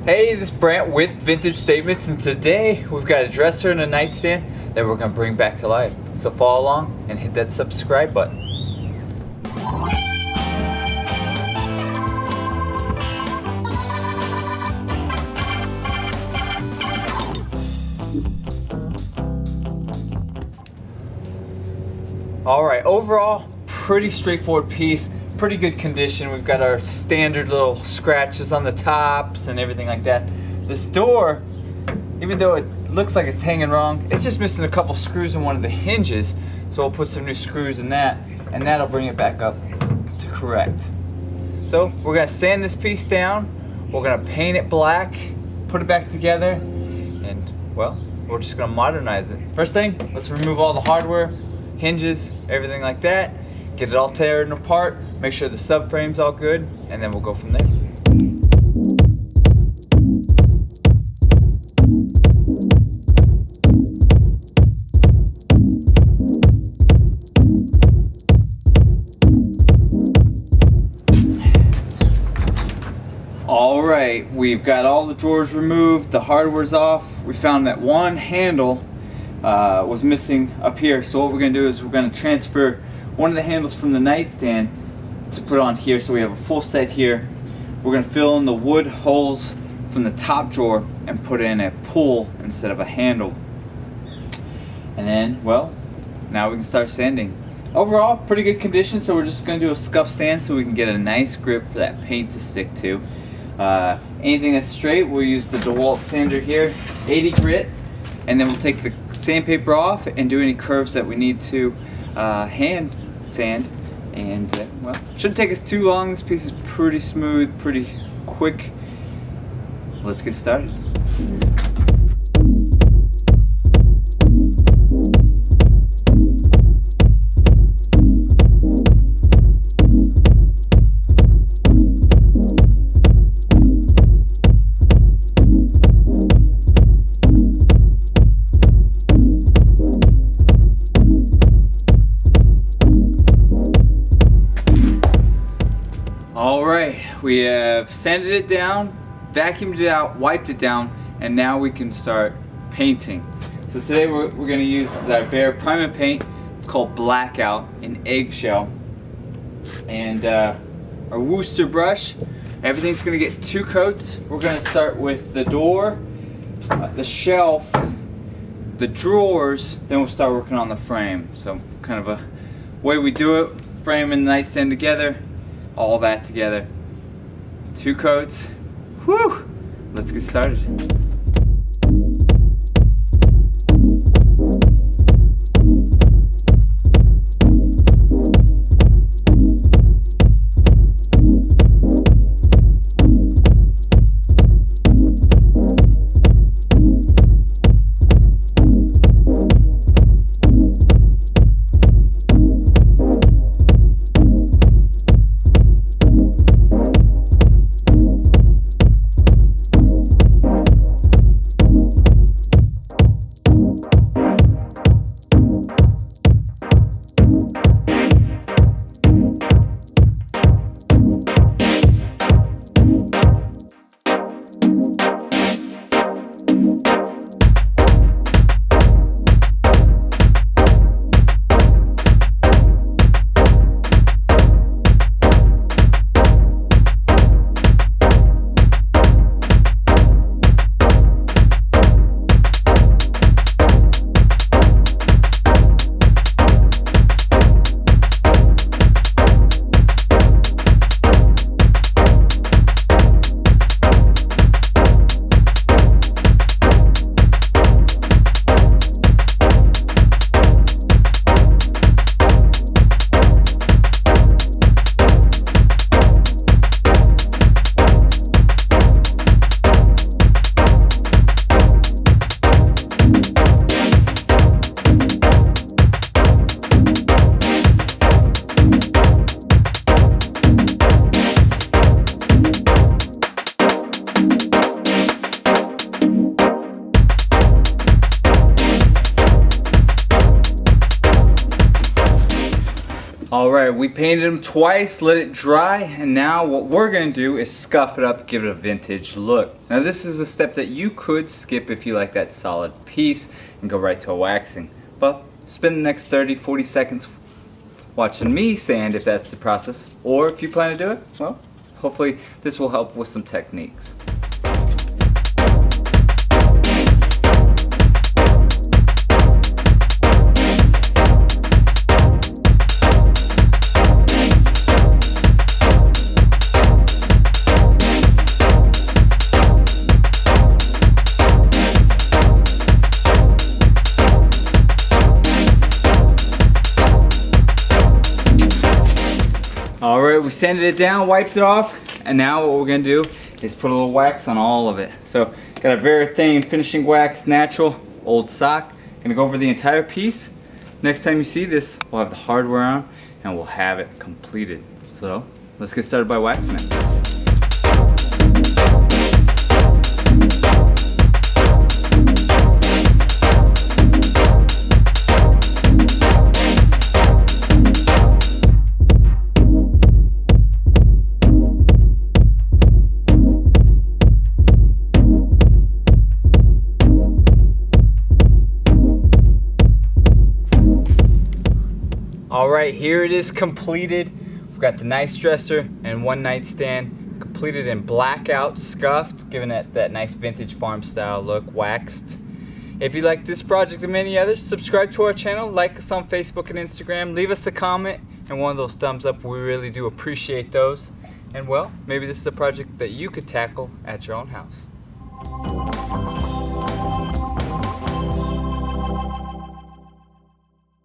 Hey, this is Brant with Vintage Statements, and today we've got a dresser and a nightstand that we're going to bring back to life. So follow along and hit that subscribe button. Alright, overall, pretty straightforward piece. Pretty good condition. We've got our standard little scratches on the tops and everything like that. This door, even though it looks like it's hanging wrong, it's just missing a couple screws in one of the hinges. So we'll put some new screws in that, and that'll bring it back up to correct. So we're gonna sand this piece down, we're gonna paint it black, put it back together, and well, we're just gonna modernize it. First thing, let's remove all the hardware, hinges, everything like that. Get it all teared apart, make sure the subframe's all good, and then we'll go from there. Alright, we've got all the drawers removed, the hardware's off. We found that one handle was missing up here, so what we're going to do is we're going to transfer one of the handles from the nightstand to put on here, so we have a full set here. We're going to fill in the wood holes from the top drawer and put in a pull instead of a handle. And then, well, now we can start sanding. Overall, pretty good condition, so we're just going to do a scuff sand so we can get a nice grip for that paint to stick to. Anything that's straight, we'll use the DeWalt sander here, 80 grit, and then we'll take the sandpaper off and do any curves that we need to hand sand, and well, shouldn't take us too long. This piece is pretty smooth, pretty quick. Let's get started. Alright, we have sanded it down, vacuumed it out, wiped it down, and now we can start painting. So today we're going to use our Behr primer paint. It's called Blackout in Eggshell. And our Wooster brush. Everything's going to get 2 coats. We're going to start with the door, the shelf, the drawers, then we'll start working on the frame. So kind of a way we do it, frame and nightstand together. All that together. 2 coats. Whew! Let's get started. Alright, we painted them twice, let it dry, and now what we're going to do is scuff it up, give it a vintage look. Now this is a step that you could skip if you like that solid piece and go right to a waxing. But spend the next 30-40 seconds watching me sand if that's the process, or if you plan to do it, well, hopefully this will help with some techniques. Alright, we sanded it down, wiped it off, and now what we're going to do is put a little wax on all of it. So, got a Behr finishing wax, natural, old sock. Going to go over the entire piece. Next time you see this, we'll have the hardware on, and we'll have it completed. So, let's get started by waxing it. Alright, here it is completed. We've got the nice dresser and one nightstand completed in blackout, scuffed, giving it that nice vintage farm style look, waxed. If you like this project and many others, subscribe to our channel, like us on Facebook and Instagram, leave us a comment and one of those thumbs up. We really do appreciate those. And well, maybe this is a project that you could tackle at your own house.